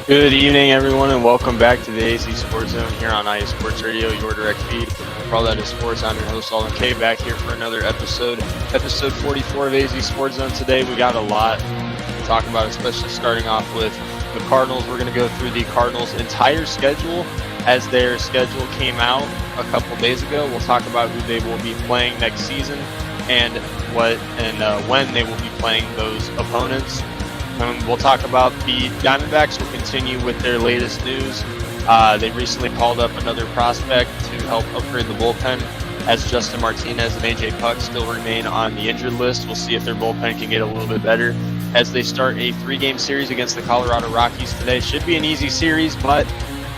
Good evening, everyone, and welcome back to the AC Sports Zone here on IE Sports Radio, your direct feed for all that is sports. I'm your host, Alden K, back here for another episode 44 of AZ Sports Zone. Today, we got a lot to talk about, especially starting off with the Cardinals. We're going to go through the Cardinals' entire schedule as their schedule came out a couple days ago. We'll talk about who they will be playing next season and when they will be playing those opponents. We'll talk about the Diamondbacks. Will continue with their latest news. They recently called up another prospect to help upgrade the bullpen, as Justin Martinez and AJ Puck still remain on the injured list. We'll see if their bullpen can get a little bit better as they start a 3-game series against the Colorado Rockies today. Should be an easy series, but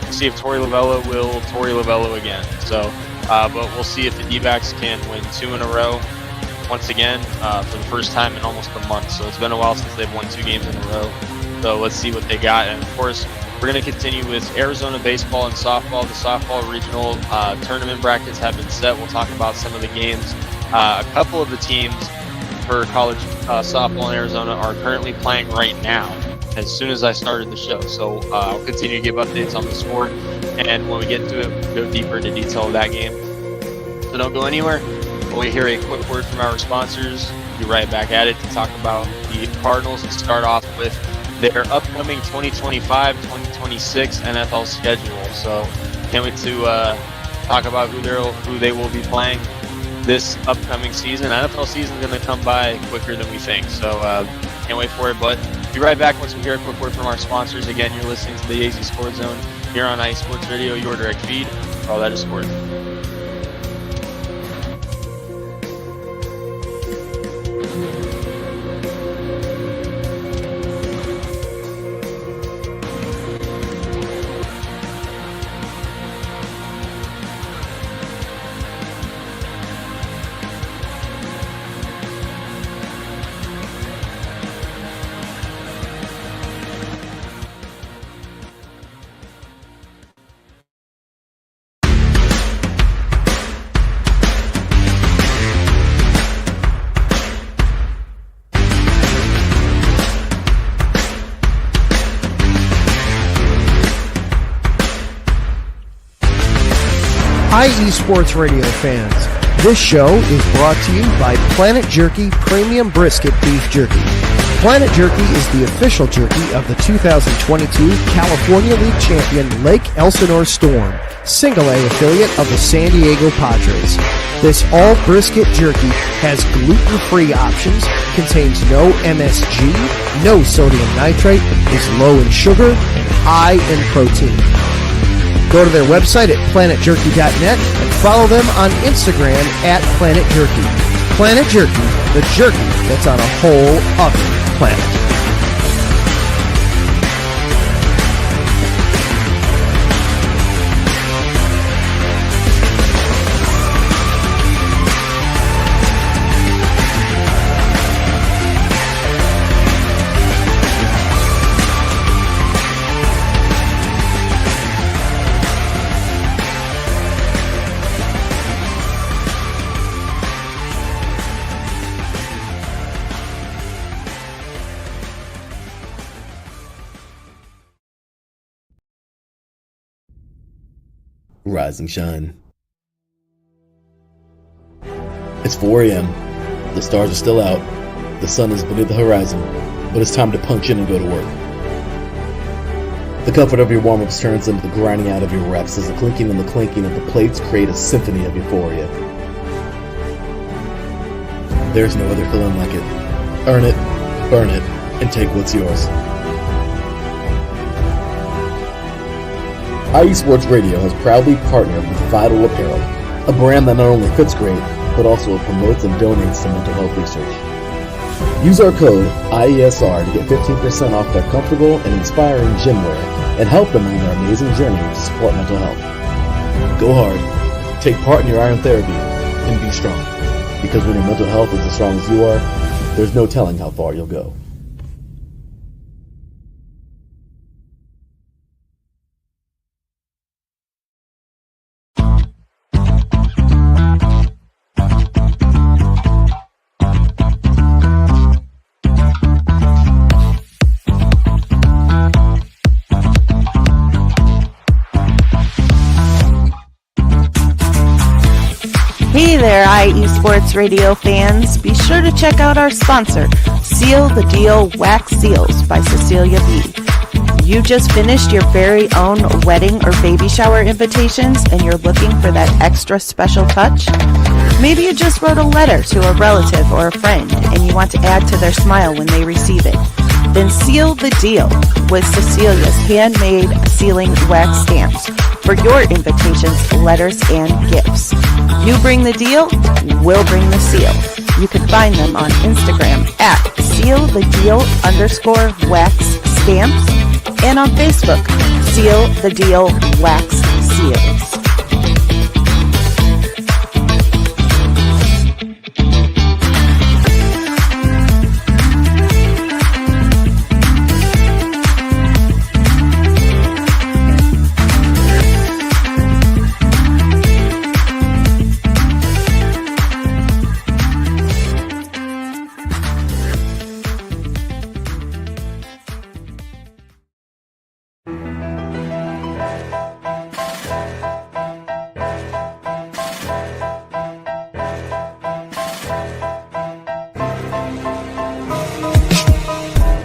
we'll see if Torey Lovullo will Torey Lovullo again. But we'll see if the D-backs can win 2 in a row. Once again, for the first time in almost a month. So it's been a while since they've won 2 games in a row. So let's see what they got. And of course, we're going to continue with Arizona baseball and softball. The softball regional tournament brackets have been set. We'll talk about some of the games. A couple of the teams for college softball in Arizona are currently playing right now as soon as I started the show. So I'll continue to give updates on the sport. And when we get to it, we'll go deeper into detail of that game. So don't go anywhere. We'll hear a quick word from our sponsors. Be right back at it to talk about the Cardinals and start off with their upcoming 2025-2026 NFL schedule. So can't wait to talk about who they will be playing this upcoming season. NFL season is going to come by quicker than we think. So can't wait for it. But be right back once we hear a quick word from our sponsors. Again, you're listening to the AZ Sports Zone here on IE Sports Radio, your direct feed for all that is sports. IE Sports Radio fans, this show is brought to you by Planet Jerky Premium Brisket Beef Jerky. Planet Jerky is the official jerky of the 2022 California League champion Lake Elsinore Storm, Single A affiliate of the San Diego Padres. This all brisket jerky has gluten-free options, contains no MSG, no sodium nitrate, is low in sugar, and high in protein. Go to their website at planetjerky.net and follow them on Instagram at Planet Jerky. Planet Jerky, the jerky that's on a whole other planet. Rise and shine. It's 4 a.m. The stars are still out. The sun is beneath the horizon, but it's time to punch in and go to work. The comfort of your warm-ups turns into the grinding out of your reps as the clinking and the clanking of the plates create a symphony of euphoria. There's no other feeling like it. Earn it, burn it, and take what's yours. IE Sports Radio has proudly partnered with Vital Apparel, a brand that not only fits great, but also promotes and donates to mental health research. Use our code IESR to get 15% off their comfortable and inspiring gym wear and help them on their amazing journey to support mental health. Go hard, take part in your iron therapy, and be strong. Because when your mental health is as strong as you are, there's no telling how far you'll go. Hey there, IE Sports Radio fans. Be sure to check out our sponsor, Seal the Deal Wax Seals by Cecilia B. You just finished your very own wedding or baby shower invitations and you're looking for that extra special touch? Maybe you just wrote a letter to a relative or a friend and you want to add to their smile when they receive it. Then seal the deal with Cecilia's handmade sealing wax stamps for your invitations, letters, and gifts. You bring the deal, we'll bring the seal. You can find them on Instagram at sealthedeal_wax stamps and on Facebook, Seal the Deal Wax Seals.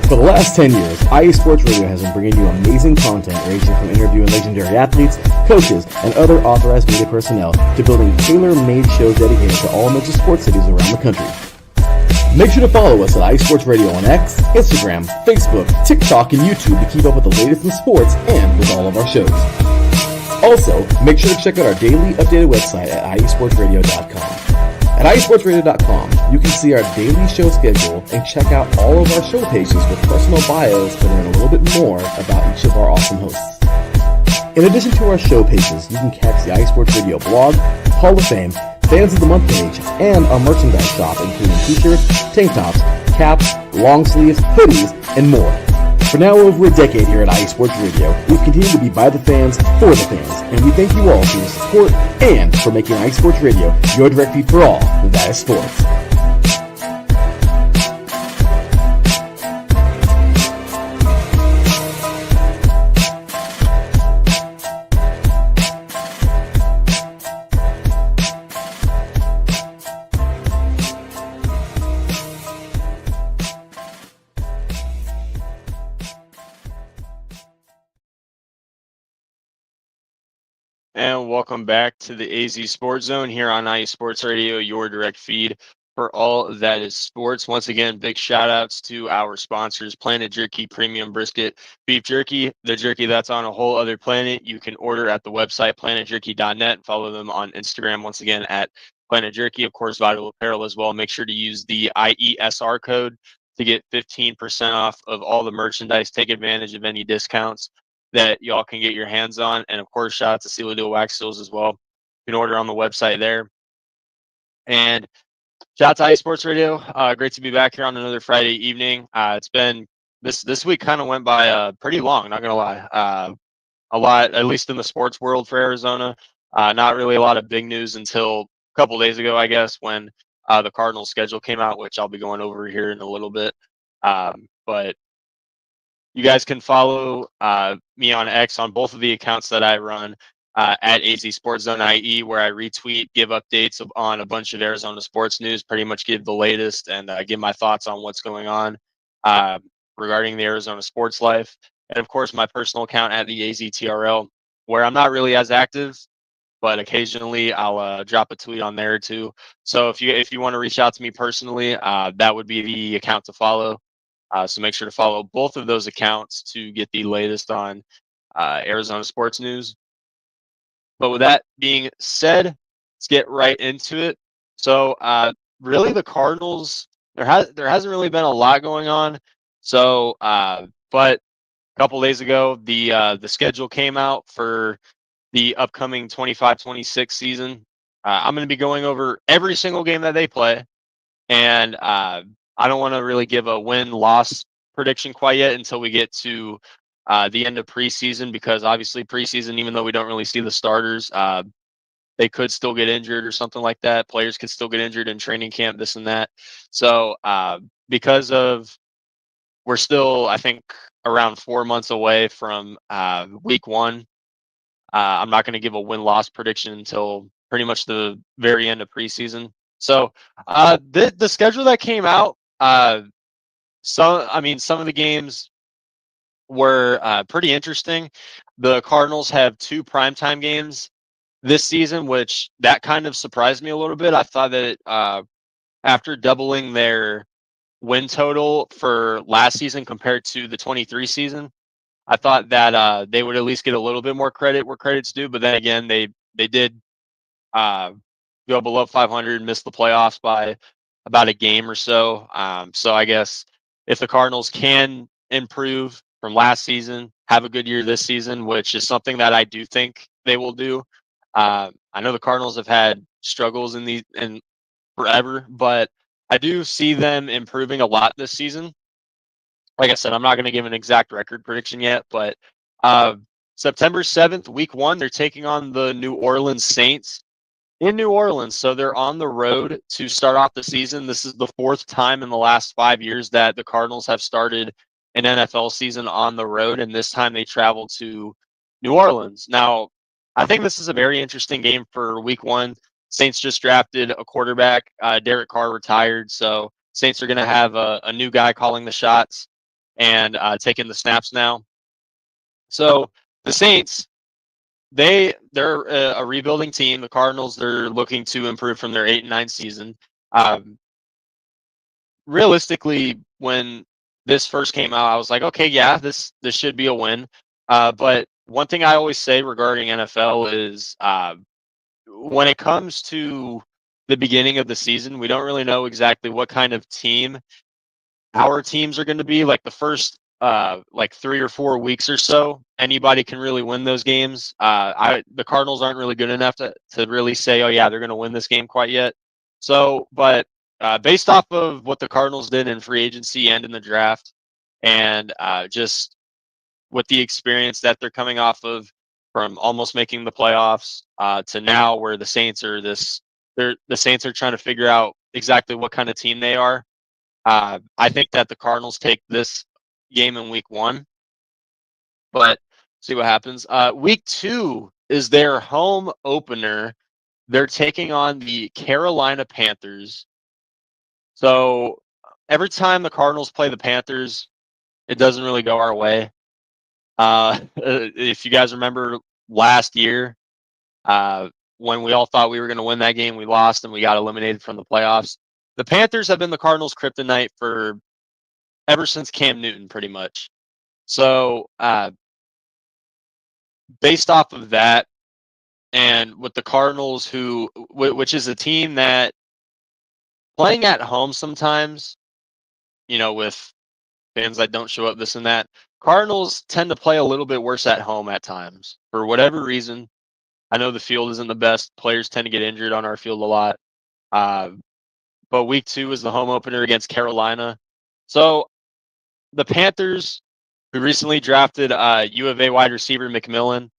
For the last 10 years, IE Sports Radio has been bringing you amazing content ranging from interviewing legendary athletes, coaches, and other authorized media personnel to building tailor-made shows dedicated to all major sports cities around the country. Make sure to follow us at IE Sports Radio on X, Instagram, Facebook, TikTok, and YouTube to keep up with the latest in sports and with all of our shows. Also, make sure to check out our daily updated website at iesportsradio.com. At iesportsradio.com, you can see our daily show schedule and check out all of our show pages with personal bios to learn a little bit more about each of our awesome hosts. In addition to our show pages, you can catch the IE Sports Radio blog, Hall of Fame, Fans of the Month page, and our merchandise shop including t-shirts, tank tops, caps, long sleeves, hoodies, and more. For now over a decade here at IE Sports Radio, we've continued to be by the fans, for the fans, and we thank you all for your support and for making IE Sports Radio your direct feed for all that is sports. And welcome back to the AZ Sports Zone here on IE Sports Radio, your direct feed for all that is sports. Once again, big shout outs to our sponsors, Planet Jerky Premium Brisket Beef Jerky, the jerky that's on a whole other planet. You can order at the website planetjerky.net and follow them on Instagram once again at Planet Jerky. Of course, Vital Apparel as well. Make sure to use the IESR code to get 15% off of all the merchandise. Take advantage of any discounts that y'all can get your hands on. And of course, shout out to Seal the Deal Wax Seals as well. You can order on the website there. And shout out to IE Sports Radio. Great to be back here on another Friday evening. It's been this week kind of went by pretty long, not gonna lie. A lot, at least in the sports world for Arizona. Not really a lot of big news until a couple days ago, I guess, when the Cardinals schedule came out, which I'll be going over here in a little bit. But you guys can follow me on X on both of the accounts that I run at AZ Sports Zone IE, where I retweet, give updates on a bunch of Arizona sports news, pretty much give the latest and give my thoughts on what's going on regarding the Arizona sports life. And of course, my personal account at the AZTRL, where I'm not really as active, but occasionally I'll drop a tweet on there too. So if you want to reach out to me personally, that would be the account to follow. So make sure to follow both of those accounts to get the latest on Arizona sports news. But with that being said, let's get right into it. So really the Cardinals, there hasn't really been a lot going on. So but a couple days ago, the schedule came out for the upcoming 25-26 season. I'm going to be going over every single game that they play, and I don't want to really give a win-loss prediction quite yet until we get to the end of preseason, because obviously preseason, even though we don't really see the starters, they could still get injured or something like that. Players could still get injured in training camp, this and that. So because of we're still, I think, around 4 months away from week one. I'm not going to give a win-loss prediction until pretty much the very end of preseason. So the schedule that came out, some of the games were pretty interesting. The Cardinals have 2 primetime games this season, which that kind of surprised me a little bit. I thought that after doubling their win total for last season compared to the 23 season, I thought that they would at least get a little bit more credit where credit's due. But then again, they did uh, go below 500, miss the playoffs by about a game or so. So I guess if the Cardinals can improve from last season, have a good year this season, which is something that I do think they will do. I know the Cardinals have had struggles in forever, but I do see them improving a lot this season. Like I said, I'm not going to give an exact record prediction yet, but uh, September 7th, week one, they're taking on the New Orleans Saints in New Orleans. So they're on the road to start off the season. This is the 4th time in the last 5 years that the Cardinals have started an NFL season on the road, and this time they travel to New Orleans. Now, I think this is a very interesting game for week one. Saints just drafted a quarterback. Derek Carr retired, so Saints are going to have a new guy calling the shots and taking the snaps now. So the Saints, they're a rebuilding team. The Cardinals, they're looking to improve from their 8-9 season. Realistically, when this first came out, I was like, okay, yeah, this should be a win. But one thing I always say regarding NFL is when it comes to the beginning of the season, we don't really know exactly what kind of team our teams are going to be. Like the first like 3 or 4 weeks or so, anybody can really win those games. The Cardinals aren't really good enough to really say, oh yeah, they're going to win this game quite yet. So, but based off of what the Cardinals did in free agency and in the draft, and just with the experience that they're coming off of from almost making the playoffs to now, where the Saints are the Saints are trying to figure out exactly what kind of team they are. I think that the Cardinals take this game in week one, but see what happens. Week two is their home opener. They're taking on the Carolina Panthers. So every time the Cardinals play the Panthers, it doesn't really go our way. If you guys remember last year, when we all thought we were going to win that game, we lost and we got eliminated from the playoffs. The Panthers have been the Cardinals' kryptonite for ever since Cam Newton, pretty much. So, based off of that, and with the Cardinals, which is a team that playing at home sometimes, with fans that don't show up, this and that, Cardinals tend to play a little bit worse at home at times for whatever reason. I know the field isn't the best. Players tend to get injured on our field a lot. But week two is the home opener against Carolina. So the Panthers, who recently drafted U of A wide receiver McMillan,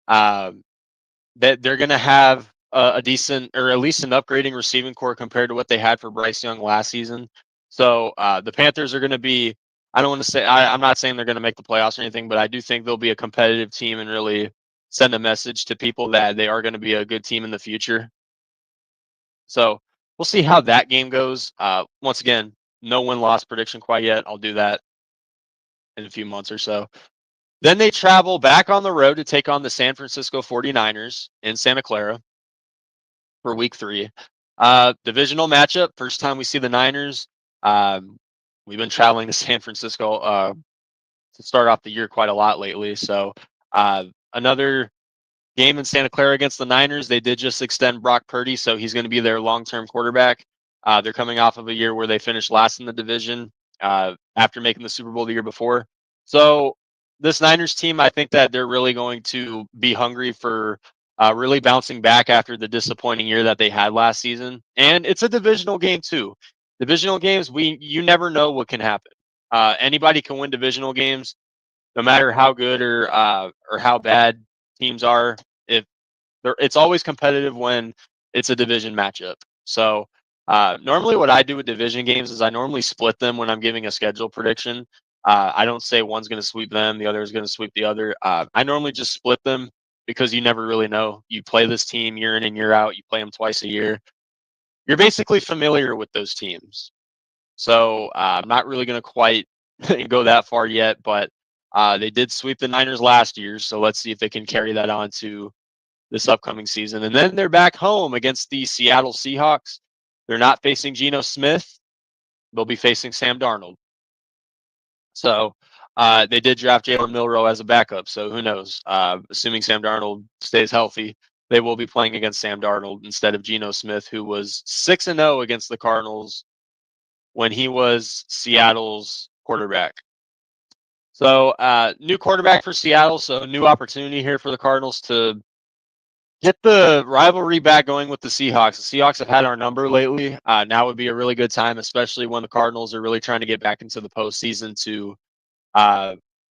that they're going to have a decent, or at least an upgrading receiving core compared to what they had for Bryce Young last season. So the Panthers are going to be, I don't want to say, I'm not saying they're going to make the playoffs or anything, but I do think they'll be a competitive team and really send a message to people that they are going to be a good team in the future. So we'll see how that game goes. Once again, no win-loss prediction quite yet. I'll do that in a few months or so. Then they travel back on the road to take on the San Francisco 49ers in Santa Clara for week three. Divisional matchup. First time we see the Niners. We've been traveling to San Francisco to start off the year quite a lot lately. So another game in Santa Clara against the Niners. They did just extend Brock Purdy, so he's going to be their long-term quarterback. They're coming off of a year where they finished last in the division after making the Super Bowl the year before. So this Niners team, I think that they're really going to be hungry for really bouncing back after the disappointing year that they had last season. And it's a divisional game too. Divisional games, you never know what can happen. Anybody can win divisional games, no matter how good or how bad teams are. If it's always competitive when it's a division matchup. So normally, what I do with division games is I normally split them when I'm giving a schedule prediction. I don't say one's going to sweep them, the other is going to sweep the other. I normally just split them because you never really know. You play this team year in and year out. You play them twice a year. You're basically familiar with those teams. So I'm not really going to quite go that far yet, but they did sweep the Niners last year. So let's see if they can carry that on to this upcoming season. And then they're back home against the Seattle Seahawks. They're not facing Geno Smith. They'll be facing Sam Darnold. So they did draft Jalen Milroe as a backup. So who knows? Assuming Sam Darnold stays healthy, they will be playing against Sam Darnold instead of Geno Smith, who was 6-0 against the Cardinals when he was Seattle's quarterback. So new quarterback for Seattle. So new opportunity here for the Cardinals to get the rivalry back going with the Seahawks. The Seahawks have had our number lately. Now would be a really good time, especially when the Cardinals are really trying to get back into the postseason to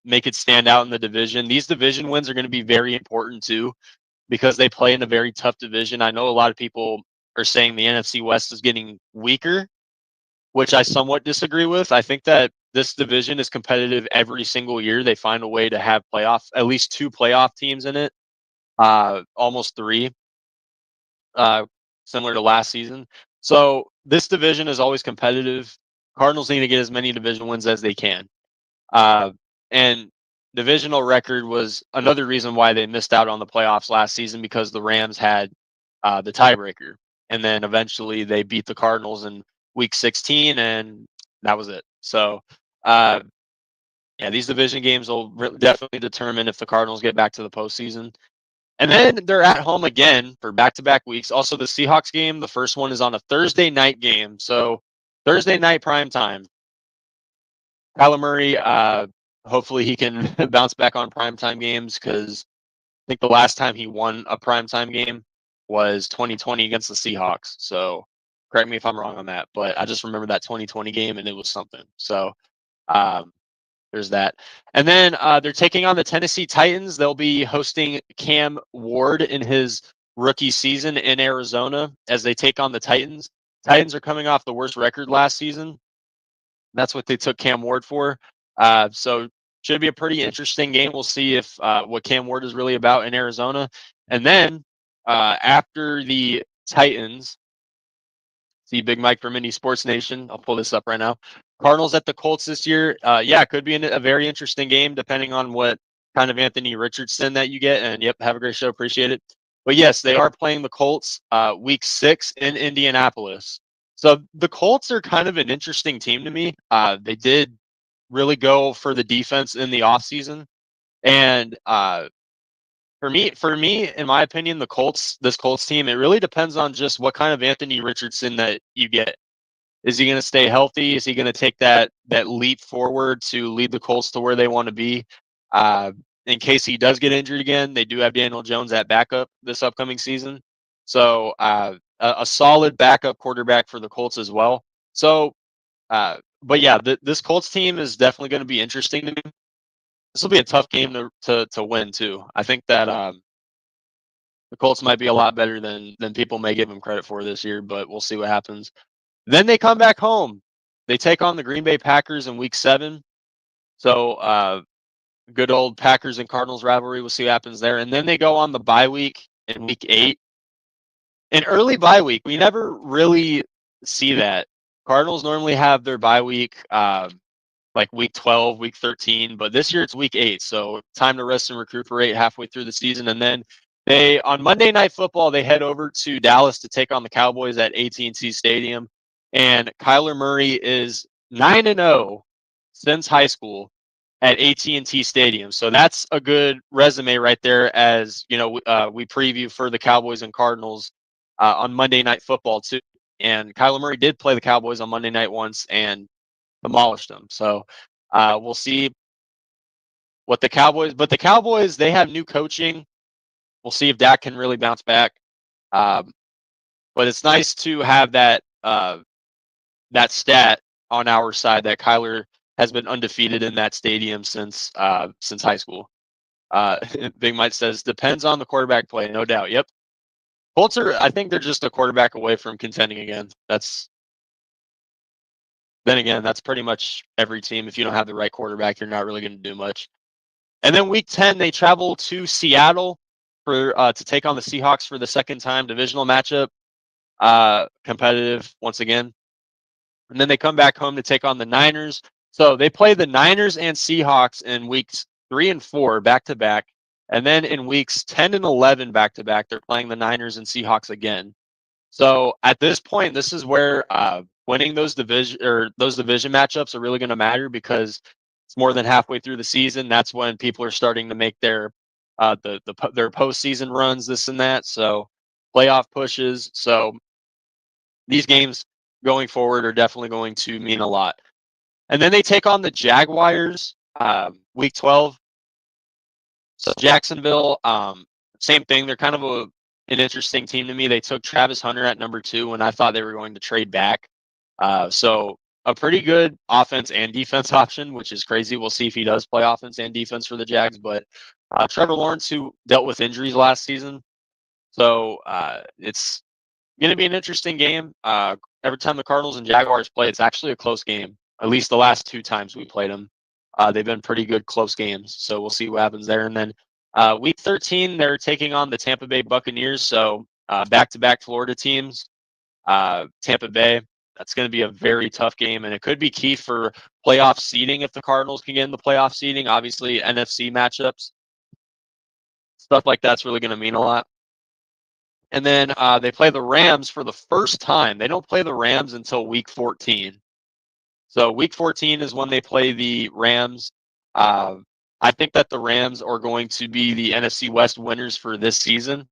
make it stand out in the division. These division wins are going to be very important too because they play in a very tough division. I know a lot of people are saying the NFC West is getting weaker, which I somewhat disagree with. I think that this division is competitive every single year. They find a way to have at least 2 playoff teams in it, almost 3, similar to last season. So this division is always competitive. Cardinals need to get as many division wins as they can. And divisional record was another reason why they missed out on the playoffs last season because the Rams had the tiebreaker. And then eventually they beat the Cardinals in week 16, and that was it. So, yeah, these division games will definitely determine if the Cardinals get back to the postseason. And then they're at home again for back-to-back weeks. Also, the Seahawks game, the first one is on a Thursday night game. So, Thursday night prime time. Kyler Murray, hopefully he can bounce back on primetime games because I think the last time he won a primetime game was 2020 against the Seahawks. So correct me if I'm wrong on that, but I just remember that 2020 game and it was something. So there's that. And then they're taking on the Tennessee Titans. They'll be hosting Cam Ward in his rookie season in Arizona as they take on the Titans. Titans are coming off the worst record last season. That's what they took Cam Ward for. So should be a pretty interesting game. We'll see if what Cam Ward is really about in Arizona. And then after the Titans, see Big Mike from Indie Sports Nation. I'll pull this up right now. Cardinals at the Colts this year. Yeah, it could be a very interesting game depending on what kind of Anthony Richardson that you get. And yep, have a great show. Appreciate it. But yes, they are playing the Colts week 6 in Indianapolis. So the Colts are kind of an interesting team to me. They did really go for the defense in the offseason. And for me, in my opinion, this Colts team, it really depends on just what kind of Anthony Richardson that you get. Is he going to stay healthy? Is he going to take that leap forward to lead the Colts to where they want to be? In case he does get injured again, they do have Daniel Jones at backup this upcoming season. So a solid backup quarterback for the Colts as well. So, but yeah, this Colts team is definitely going to be interesting to me. This will be a tough game to win too. I think that the Colts might be a lot better than people may give them credit for this year, but we'll see what happens. Then they come back home. They take on the Green Bay Packers in week 7. So good old Packers and Cardinals rivalry. We'll see what happens there. And then they go on the bye week in week 8. An early bye week. We never really see that. Cardinals normally have their bye week like week 12, week 13, but this year it's week 8. So time to rest and recuperate halfway through the season. And then on Monday Night Football, they head over to Dallas to take on the Cowboys at AT&T Stadium. And Kyler Murray is 9-0 since high school at AT&T Stadium. So that's a good resume right there as, we preview for the Cowboys and Cardinals on Monday Night Football too. And Kyler Murray did play the Cowboys on Monday night once and demolished them. So we'll see what the Cowboys, they have new coaching. We'll see if Dak can really bounce back. But it's nice to have that stat on our side that Kyler has been undefeated in that stadium since high school. Big Mike says depends on the quarterback play, no doubt. Yep. Colts I think they're just a quarterback away from contending again. Then again, that's pretty much every team. If you don't have the right quarterback, you're not really going to do much. And then week 10, they travel to Seattle to take on the Seahawks for the second time, divisional matchup, competitive once again. And then they come back home to take on the Niners. So they play the Niners and Seahawks in weeks 3 and 4 back to back. And then in weeks 10 and 11 back to back, they're playing the Niners and Seahawks again. So at this point, this is where winning those division matchups are really going to matter, because it's more than halfway through the season. That's when people are starting to make their their postseason runs, this and that. So playoff pushes. So these games going forward are definitely going to mean a lot. And then they take on the Jaguars week 12. So Jacksonville, same thing. They're kind of an interesting team to me. They took Travis Hunter at number 2 when I thought they were going to trade back. So a pretty good offense and defense option, which is crazy. We'll see if he does play offense and defense for the Jags. But Trevor Lawrence, who dealt with injuries last season. So it's going to be an interesting game. Every time the Cardinals and Jaguars play, it's actually a close game. At least the last 2 times we played them. They've been pretty good close games. So we'll see what happens there. And then week 13, they're taking on the Tampa Bay Buccaneers. So back-to-back Florida teams. Tampa Bay, that's going to be a very tough game. And it could be key for playoff seeding if the Cardinals can get in the playoff seeding. Obviously, NFC matchups. Stuff like that's really going to mean a lot. And then they play the Rams for the first time. They don't play the Rams until week 14. So week 14 is when they play the Rams. I think that the Rams are going to be the NFC West winners for this season.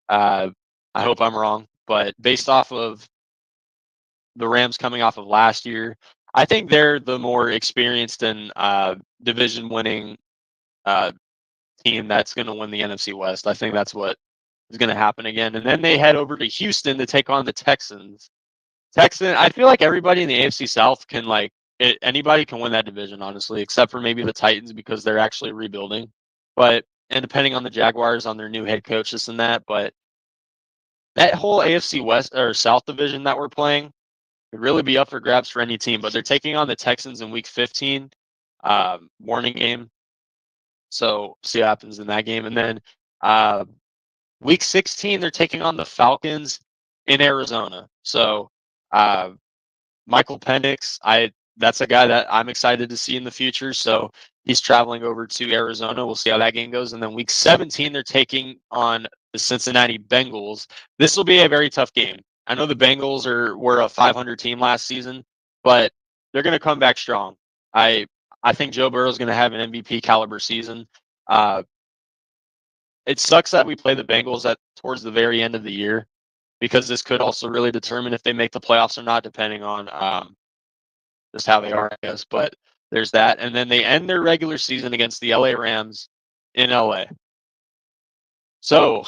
I hope I'm wrong, but based off of the Rams coming off of last year, I think they're the more experienced and division-winning team that's going to win the NFC West. I think that's what is going to happen again. And then they head over to Houston to take on the Texans. I feel like everybody in the AFC South can anybody can win that division, honestly, except for maybe the Titans, because they're actually rebuilding. And depending on the Jaguars, on their new head coach, this and that. But that whole AFC West or South division that we're playing could really be up for grabs for any team. But they're taking on the Texans in week 15, morning game. So see what happens in that game. And then week 16, they're taking on the Falcons in Arizona. So Michael Penix, that's a guy that I'm excited to see in the future. So he's traveling over to Arizona. We'll see how that game goes. And then week 17, they're taking on the Cincinnati Bengals. This will be a very tough game. I know the Bengals were a 500 team last season, but they're going to come back strong. I think Joe Burrow is going to have an MVP caliber season. It sucks that we play the Bengals towards the very end of the year, because this could also really determine if they make the playoffs or not, depending on just how they are, I guess. But there's that. And then they end their regular season against the LA Rams in LA. So,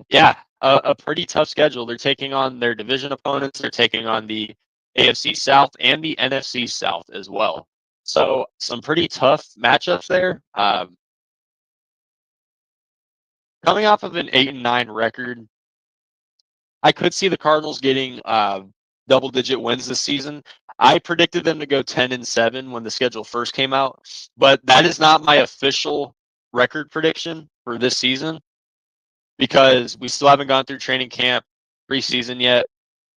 yeah, a pretty tough schedule. They're taking on their division opponents. They're taking on the AFC South and the NFC South as well. So some pretty tough matchups there. Coming off of an 8-9 record, I could see the Cardinals getting double-digit wins this season. I predicted them to go 10-7 when the schedule first came out, but that is not my official record prediction for this season, because we still haven't gone through training camp, preseason yet.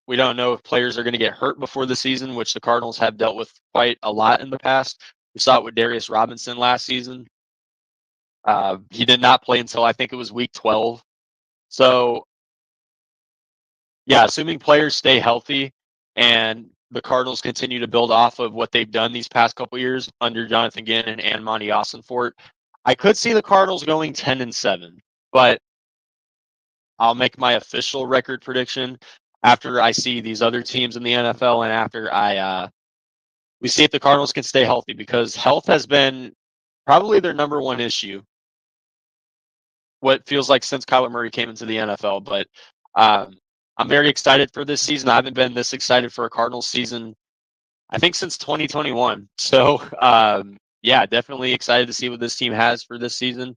We don't know if players are going to get hurt before the season, which the Cardinals have dealt with quite a lot in the past. We saw it with Darius Robinson last season. He did not play until I think it was week 12. So, yeah, assuming players stay healthy and the Cardinals continue to build off of what they've done these past couple years under Jonathan Gannon and Monty Ossenfort, I could see the Cardinals going 10-7. But I'll make my official record prediction after I see these other teams in the NFL and after we see if the Cardinals can stay healthy, because health has been probably their number one issue. What feels like since Kyler Murray came into the NFL, but I'm very excited for this season. I haven't been this excited for a Cardinals season, I think, since 2021. So, yeah, definitely excited to see what this team has for this season.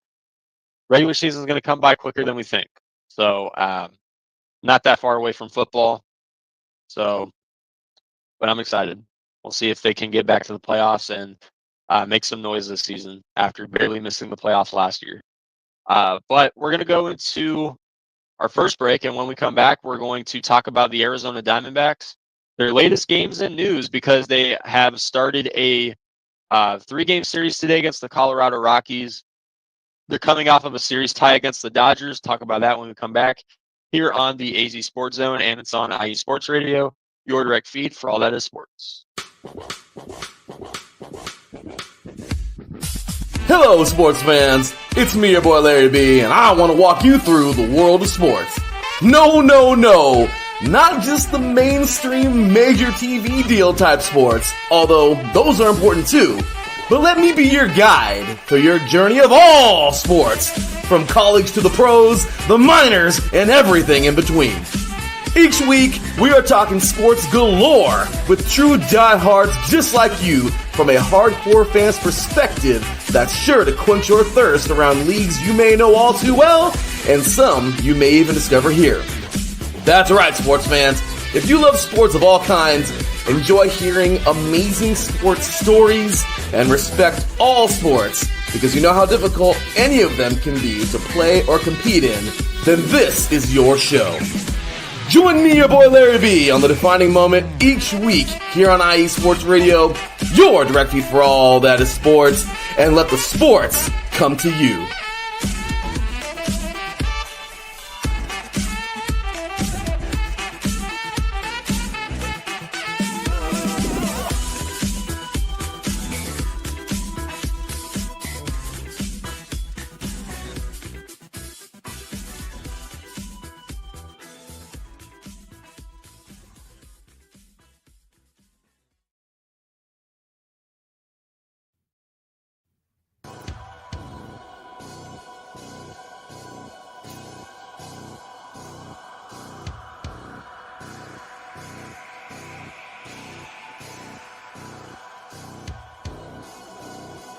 Regular season is going to come by quicker than we think. So, not that far away from football. So, but I'm excited. We'll see if they can get back to the playoffs and make some noise this season after barely missing the playoffs last year. But we're going to go into our first break, and when we come back, we're going to talk about the Arizona Diamondbacks, their latest games and news, because they have started a 3-game series today against the Colorado Rockies. They're coming off of a series tie against the Dodgers. Talk about that when we come back here on the AZ Sports Zone, and it's on IE Sports Radio, your direct feed for all that is sports. Hello, sports fans. It's me, your boy Larry B, and I want to walk you through the world of sports. No, not just the mainstream major TV deal type sports, although those are important too. But let me be your guide through your journey of all sports, from college to the pros, the minors, and everything in between. Each week, we are talking sports galore with true diehards just like you from a hardcore fan's perspective that's sure to quench your thirst around leagues you may know all too well and some you may even discover here. That's right, sports fans. If you love sports of all kinds, enjoy hearing amazing sports stories, and respect all sports because you know how difficult any of them can be to play or compete in, then this is your show. Join me, your boy Larry B, on the defining moment each week here on IE Sports Radio, your direct feed for all that is sports, and let the sports come to you.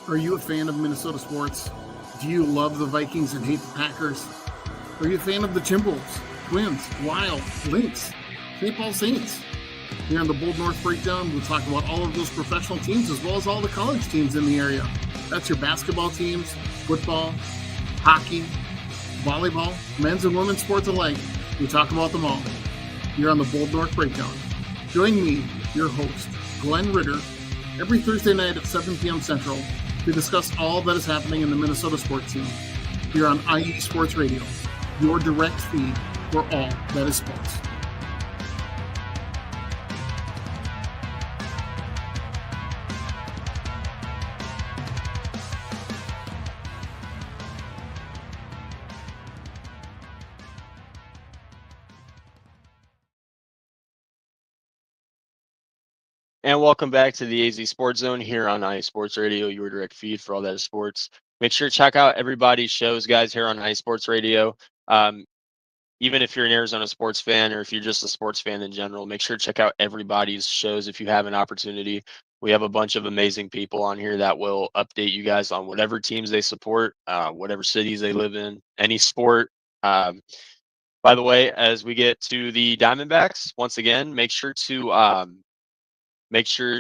Are you a fan of Minnesota sports? Do you love the Vikings and hate the Packers? Are you a fan of the Timberwolves, Twins, Wild, Lynx, St. Paul Saints? Here on the Bold North Breakdown, we'll talk about all of those professional teams as well as all the college teams in the area. That's your basketball teams, football, hockey, volleyball, men's and women's sports alike. We talk about them all. Here on the Bold North Breakdown. Join me, your host, Glenn Ritter, every Thursday night at 7 p.m. Central to discuss all that is happening in the Minnesota sports scene here on IE Sports Radio, your direct feed for all that is sports. And welcome back to the AZ Sports Zone here on IE Sports Radio, your direct feed for all that is sports. Make sure to check out everybody's shows, guys, here on IE Sports Radio. Even if you're an Arizona sports fan or if you're just a sports fan in general, make sure to check out everybody's shows if you have an opportunity. We have a bunch of amazing people on here that will update you guys on whatever teams they support, whatever cities they live in, any sport. By the way, as we get to the Diamondbacks, once again, make sure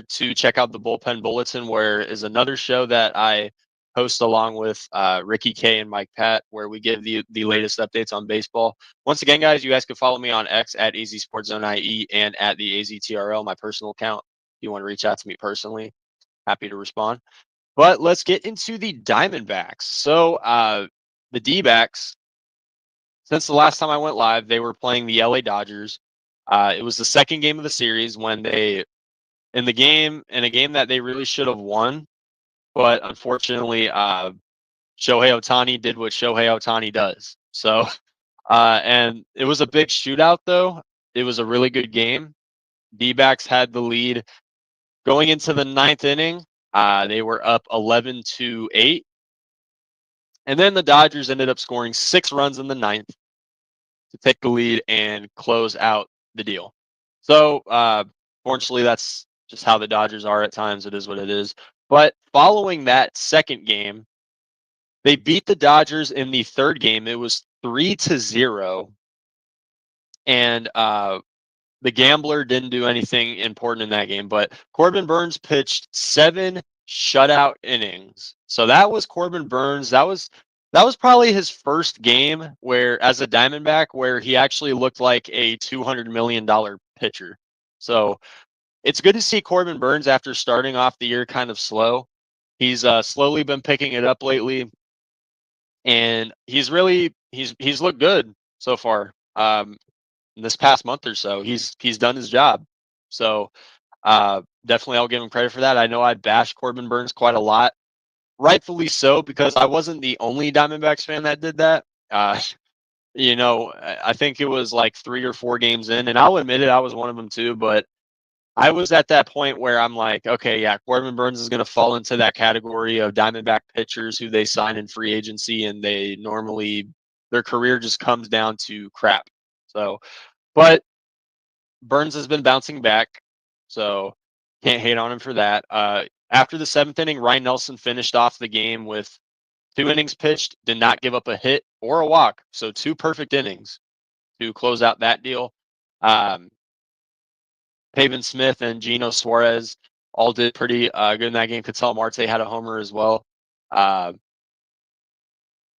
to check out the Bullpen Bulletin, where is another show that I host along with Ricky K and Mike Pat, where we give the latest updates on baseball. Once again, guys, you guys can follow me on X at AZ Sports Zone IE and at the AZTRL, my personal account. If you want to reach out to me personally, happy to respond. But let's get into the Diamondbacks. So the D-backs, since the last time I went live, they were playing the LA Dodgers. It was the second game of the series when they in a game that they really should have won, but unfortunately, Shohei Ohtani did what Shohei Ohtani does. So, and it was a big shootout, though. It was a really good game. D-backs had the lead going into the ninth inning. They were up 11-8. And then the Dodgers ended up scoring 6 runs in the ninth to take the lead and close out the deal. So, fortunately, that's just how the Dodgers are at times. It is what it is. But following that second game, they beat the Dodgers in the third game. It was 3-0. And the gambler didn't do anything important in that game, but Corbin Burnes pitched 7 shutout innings. So that was Corbin Burnes. That was probably his first game where, as a Diamondback, where he actually looked like a $200 million pitcher. So it's good to see Corbin Burnes after starting off the year kind of slow. He's slowly been picking it up lately, and he's looked good so far. This past month or so, he's done his job. So definitely I'll give him credit for that. I know I bashed Corbin Burnes quite a lot, rightfully so, because I wasn't the only Diamondbacks fan that did that. I think it was like 3 or 4 games in, and I'll admit it, I was one of them too. But I was at that point where I'm like, okay, yeah, Corbin Burnes is going to fall into that category of Diamondback pitchers who they sign in free agency, and they normally their career just comes down to crap. So, but Burnes has been bouncing back, so can't hate on him for that. After the 7th inning, Ryan Nelson finished off the game with 2 innings pitched, did not give up a hit or a walk, so 2 perfect innings to close out that deal. Pavin Smith and Gino Suarez all did pretty good in that game. Ketel Marte had a homer as well,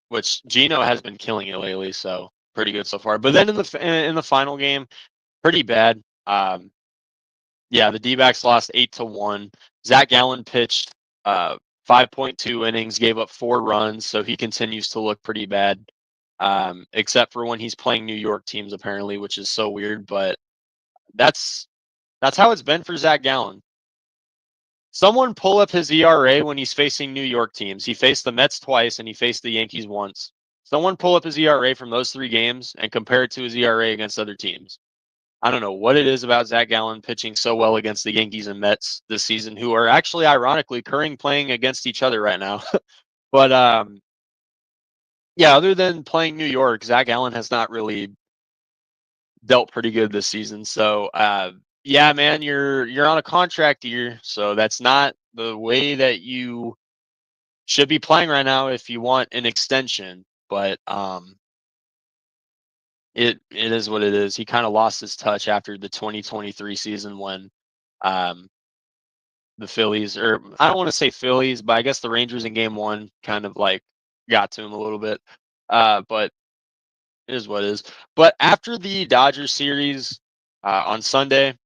which Gino has been killing it lately, so pretty good so far. But then in the final game, pretty bad. Yeah, the D-backs lost 8-1. Zach Gallen pitched 5.2 innings, gave up 4 runs, so he continues to look pretty bad, except for when he's playing New York teams, apparently, which is so weird. But that's how it's been for Zach Gallen. Someone pull up his ERA when he's facing New York teams. He faced the Mets twice, and he faced the Yankees once. Someone pull up his ERA from those 3 games and compare it to his ERA against other teams. I don't know what it is about Zach Gallen pitching so well against the Yankees and Mets this season, who are actually, ironically, playing against each other right now. But yeah, other than playing New York, Zach Gallen has not really dealt pretty good this season. So yeah, man, you're on a contract year, so that's not the way that you should be playing right now if you want an extension. But it is what it is. He kind of lost his touch after the 2023 season when the Phillies, or I don't want to say Phillies, but I guess the Rangers in game 1 kind of like got to him a little bit. But it is what it is. But after the Dodgers series on Sunday,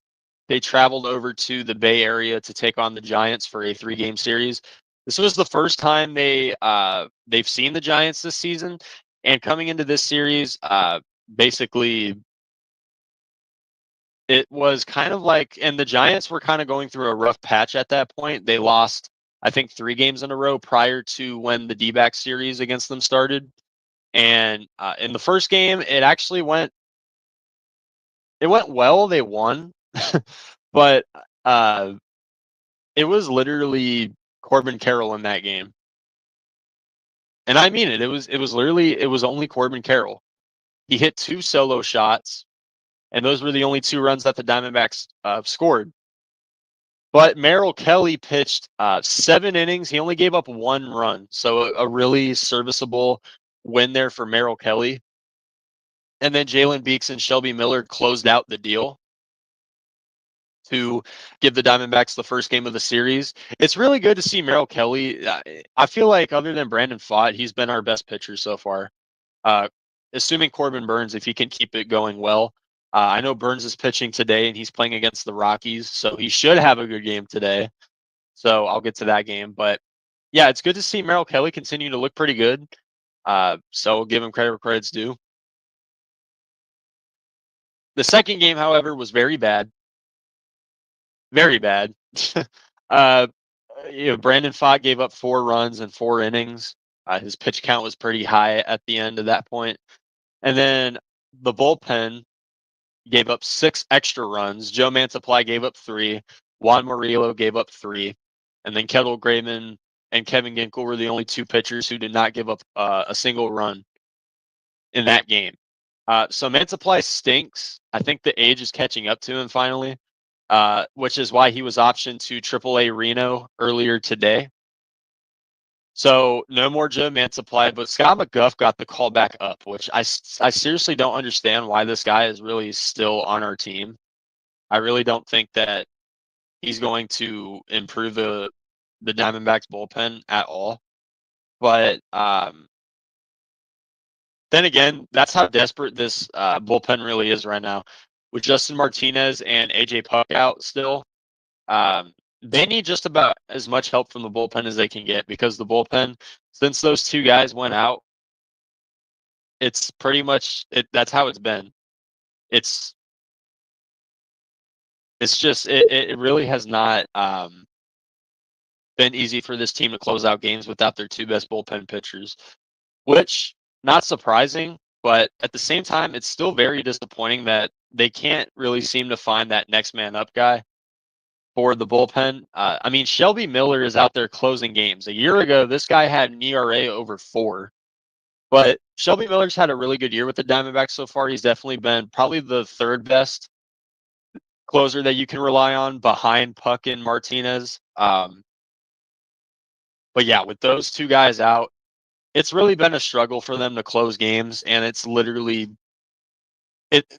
they traveled over to the Bay Area to take on the Giants for a 3-game series. This was the first time they've seen the Giants this season, and coming into this series, basically it was kind of like, and the Giants were kind of going through a rough patch at that point. They lost, I think, 3 games in a row prior to when the D-back series against them started. And in the first game, it actually went well. They won, but it was literally Corbin Carroll in that game. And I mean it. It was only Corbin Carroll. He hit 2 solo shots, and those were the only 2 runs that the Diamondbacks scored. But Merrill Kelly pitched 7 innings. He only gave up 1 run, so a really serviceable win there for Merrill Kelly. And then Jalen Beeks and Shelby Miller closed out the deal to give the Diamondbacks the first game of the series. It's really good to see Merrill Kelly. I feel like other than Brandon Pfaadt, he's been our best pitcher so far. Assuming Corbin Burnes, if he can keep it going well. I know Burnes is pitching today, and he's playing against the Rockies, so he should have a good game today. So I'll get to that game. But yeah, it's good to see Merrill Kelly continue to look pretty good. So we'll give him credit where credit's due. The second game, however, was very bad. Very bad. Brandon Pfaadt gave up 4 runs in 4 innings. His pitch count was pretty high at the end of that point. And then the bullpen gave up 6 extra runs. Joe Mantiply gave up 3. Juan Murillo gave up 3. and then Kettle Grayman and Kevin Ginkel were the only 2 pitchers who did not give up a single run in that game. So Mantiply stinks. I think the age is catching up to him finally, which is why he was optioned to AAA Reno earlier today. So no more Joe Mantiply, but Scott McGuff got the call back up, which I seriously don't understand why this guy is really still on our team. I really don't think that he's going to improve the Diamondbacks bullpen at all. But then again, that's how desperate this bullpen really is right now. With Justin Martinez and AJ Puck out still, they need just about as much help from the bullpen as they can get, because the bullpen, since those 2 guys went out, it's pretty much that's how it's been. It's just it really has not been easy for this team to close out games without their 2 best bullpen pitchers, which, not surprising, but at the same time, it's still very disappointing that they can't really seem to find that next man up guy for the bullpen. I mean, Shelby Miller is out there closing games. A year ago, this guy had an ERA over 4. But Shelby Miller's had a really good year with the Diamondbacks so far. He's definitely been probably the 3rd best closer that you can rely on behind Puck and Martinez. But yeah, with those 2 guys out, it's really been a struggle for them to close games, and it's literally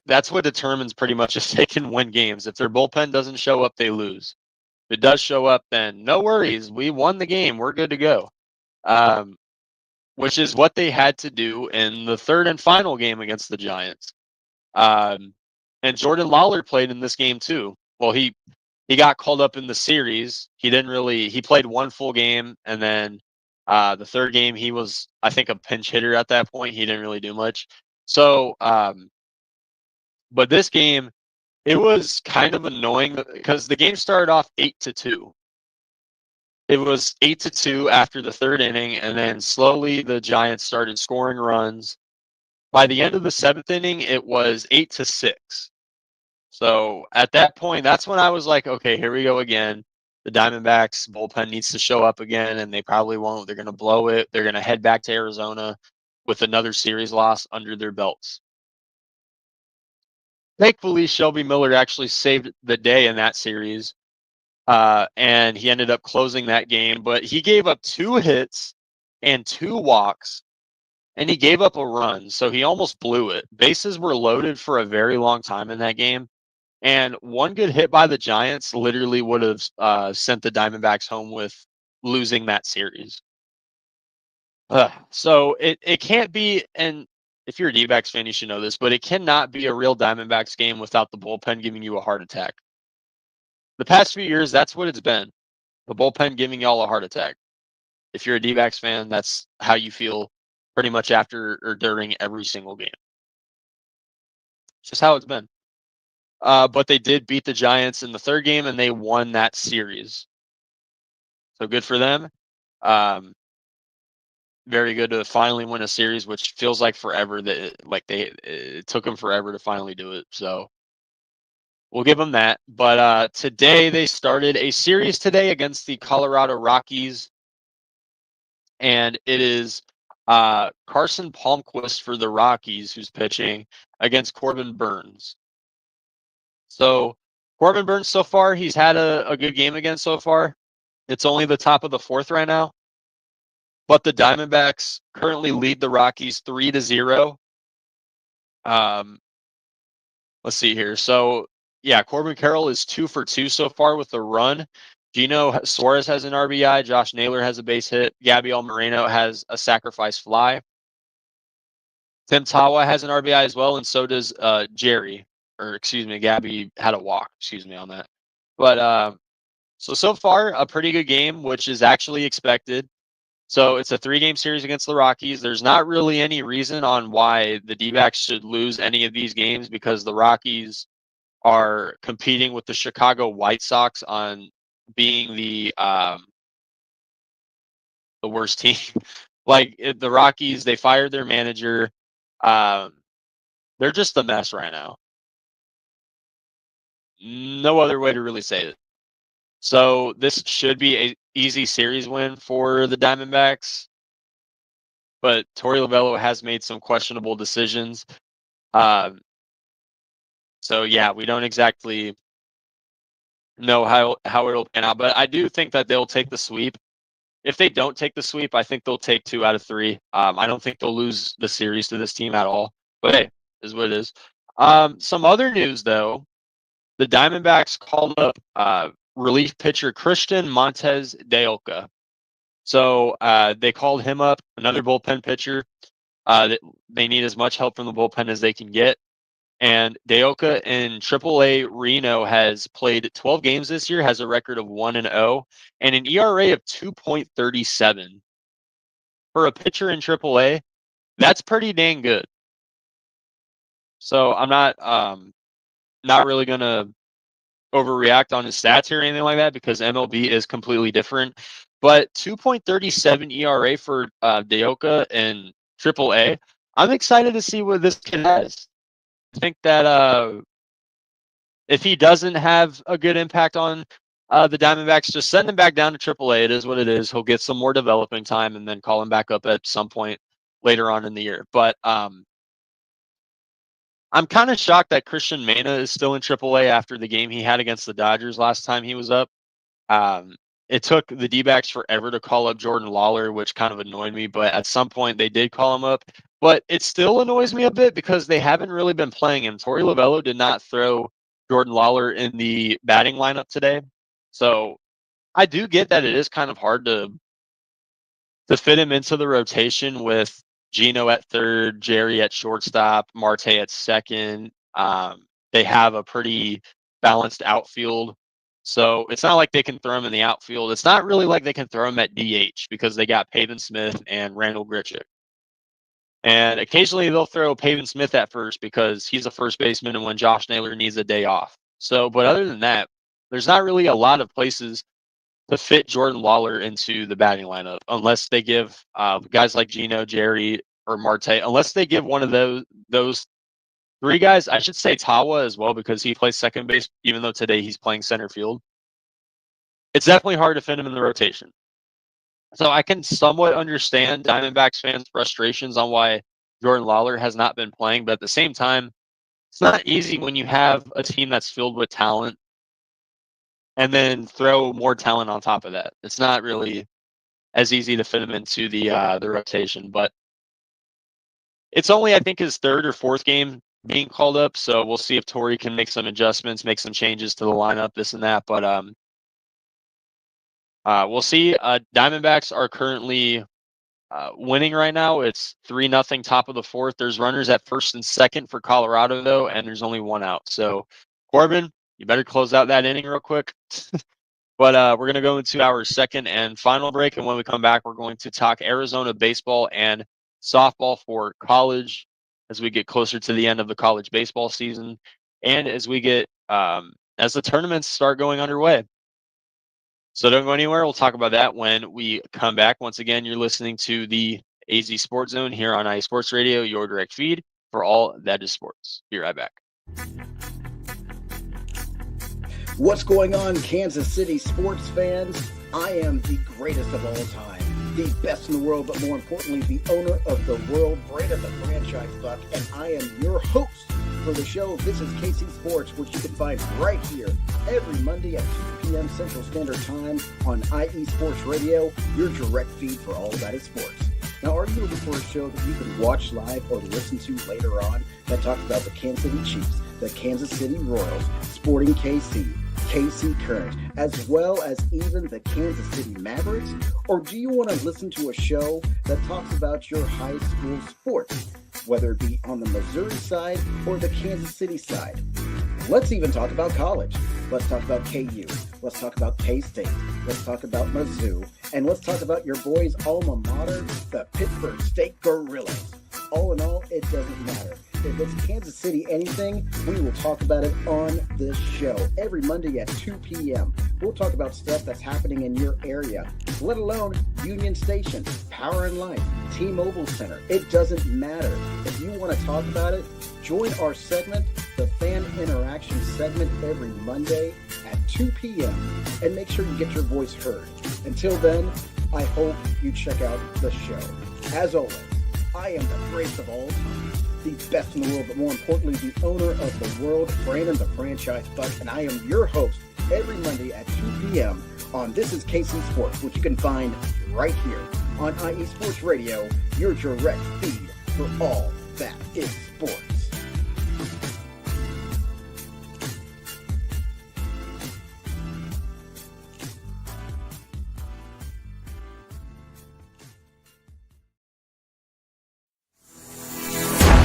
that's what determines pretty much if they can win games. If their bullpen doesn't show up, they lose. If it does show up, then no worries. We won the game. We're good to go. Which is what they had to do in the 3rd and final game against the Giants. And Jordan Lawler played in this game too. Well, he got called up in the series. He played 1 full game, and then the 3rd game he was, I think, a pinch hitter at that point. He didn't really do much. So, but this game, it was kind of annoying because the game started off 8-2. It was 8-2 after the 3rd inning, and then slowly the Giants started scoring runs. By the end of the 7th inning, it was 8-6. So at that point, that's when I was like, okay, here we go again. The Diamondbacks bullpen needs to show up again, and they probably won't. They're going to blow it. They're going to head back to Arizona with another series loss under their belts. Thankfully, Shelby Miller actually saved the day in that series, and he ended up closing that game. But he gave up 2 hits and 2 walks, and he gave up a run, so he almost blew it. Bases were loaded for a very long time in that game, and 1 good hit by the Giants literally would have sent the Diamondbacks home with losing that series. So it can't be, and if you're a D-backs fan, you should know this, but it cannot be a real Diamondbacks game without the bullpen giving you a heart attack. The past few years, that's what it's been. The bullpen giving y'all a heart attack. If you're a D-backs fan, that's how you feel pretty much after or during every single game. It's just how it's been. But they did beat the Giants in the 3rd game, and they won that series. So good for them. Very good to finally win a series, which feels like forever. It took them forever to finally do it. So we'll give them that. But today they started a series today against the Colorado Rockies, and it is Carson Palmquist for the Rockies who's pitching against Corbin Burns. So Corbin Burns, so far, he's had a good game again so far. It's only the top of the 4th right now. But the Diamondbacks currently lead the Rockies 3-0. Let's see here. So, yeah, Corbin Carroll is 2 for 2 so far with a run. Gino Suarez has an RBI. Josh Naylor has a base hit. Gabriel Moreno has a sacrifice fly. Tim Tawa has an RBI as well, and so does Jerry. Gabby had a walk. Excuse me on that. But so far, a pretty good game, which is actually expected. So it's a 3-game series against the Rockies. There's not really any reason on why the D-backs should lose any of these games, because the Rockies are competing with the Chicago White Sox on being the worst team. The Rockies, they fired their manager. They're just a mess right now. No other way to really say it. So this should be easy series win for the Diamondbacks, but Torey Lovullo has made some questionable decisions. So yeah, we don't exactly know how it'll pan out, but I do think that they'll take the sweep. If they don't take the sweep, I think they'll take 2 out of 3. I don't think they'll lose the series to this team at all. But hey, is what it is. Some other news though, the Diamondbacks called up relief pitcher Christian Montez de Oca. So they called him up, another bullpen pitcher. They need as much help from the bullpen as they can get. And de Oca in AAA Reno has played 12 games this year, has a record of 1-0, and an ERA of 2.37. For a pitcher in AAA, that's pretty dang good. So I'm not really gonna overreact on his stats here or anything like that because MLB is completely different. But 2.37 ERA for de Oca in AAA. I'm excited to see what this kid has. I think that if he doesn't have a good impact on the Diamondbacks, just send him back down to AAA. It is what it is. He'll get some more developing time and then call him back up at some point later on in the year. But I'm kind of shocked that Christian Mena is still in AAA after the game he had against the Dodgers last time he was up. It took the D-backs forever to call up Jordan Lawler, which kind of annoyed me, but at some point they did call him up. But it still annoys me a bit because they haven't really been playing him. Torey Lovullo did not throw Jordan Lawler in the batting lineup today. So I do get that it is kind of hard to fit him into the rotation with Gino at third, Jerry at shortstop, Marte at second. They have a pretty balanced outfield. So it's not like they can throw him in the outfield. It's not really like they can throw him at DH because they got Pavin Smith and Randall Grichuk. And occasionally they'll throw Pavin Smith at first because he's a first baseman and when Josh Naylor needs a day off. So, but other than that, there's not really a lot of places to fit Jordan Lawler into the batting lineup unless they give guys like Gino, Jerry, or Marte, unless they give one of those 3 guys, I should say Tawa as well because he plays second base, even though today he's playing center field. It's definitely hard to fit him in the rotation. So I can somewhat understand Diamondbacks fans' frustrations on why Jordan Lawler has not been playing, but at the same time, it's not easy when you have a team that's filled with talent and then throw more talent on top of that. It's not really as easy to fit him into the rotation, but it's only, I think, his 3rd or 4th game being called up, so we'll see if Torey can make some adjustments, make some changes to the lineup, this and that. But we'll see. Diamondbacks are currently winning right now. It's 3-0 top of the 4th. There's runners at first and second for Colorado, though, and there's only 1 out. So, Corbin, you better close out that inning real quick. But we're going to go into our second and final break, and when we come back, we're going to talk Arizona baseball and softball for college as we get closer to the end of the college baseball season and as we get as the tournaments start going underway. So don't go anywhere. We'll talk about that when we come back. Once again, you're listening to the AZ Sports Zone here on IE Sports Radio, your direct feed for all that is sports. Be right back. What's going on, Kansas City sports fans? I am the greatest of all time, the best in the world, but more importantly, the owner of the world, Brandon the Franchise Buck, and I am your host for the show. This is KC Sports, which you can find right here every Monday at 2 p.m. Central Standard Time on IE Sports Radio, your direct feed for all that is sports. Now, are you looking for a show that you can watch live or listen to later on that talks about the Kansas City Chiefs, the Kansas City Royals, Sporting KC, KC Current, as well as even the Kansas City Mavericks? Or do you want to listen to a show that talks about your high school sports, whether it be on the Missouri side or the Kansas City side? Let's even talk about college. Let's talk about KU. Let's talk about K-State. Let's talk about Mizzou. And let's talk about your boys' alma mater, the Pittsburgh State Gorillas. All in all, it doesn't matter. If it's Kansas City anything, we will talk about it on this show every Monday at 2 p.m. We'll talk about stuff that's happening in your area, let alone Union Station, Power and Light, T-Mobile Center. It doesn't matter. If you want to talk about it, join our segment, the Fan Interaction segment, every Monday at 2 p.m. and make sure you get your voice heard. Until then, I hope you check out the show. As always, I am the greatest of all time, the best in the world, but more importantly, the owner of the world brand and the franchise buck, and I am your host every Monday at 2 p.m. on This is KC Sports, which you can find right here on IE Sports Radio, your direct feed for all that is sports.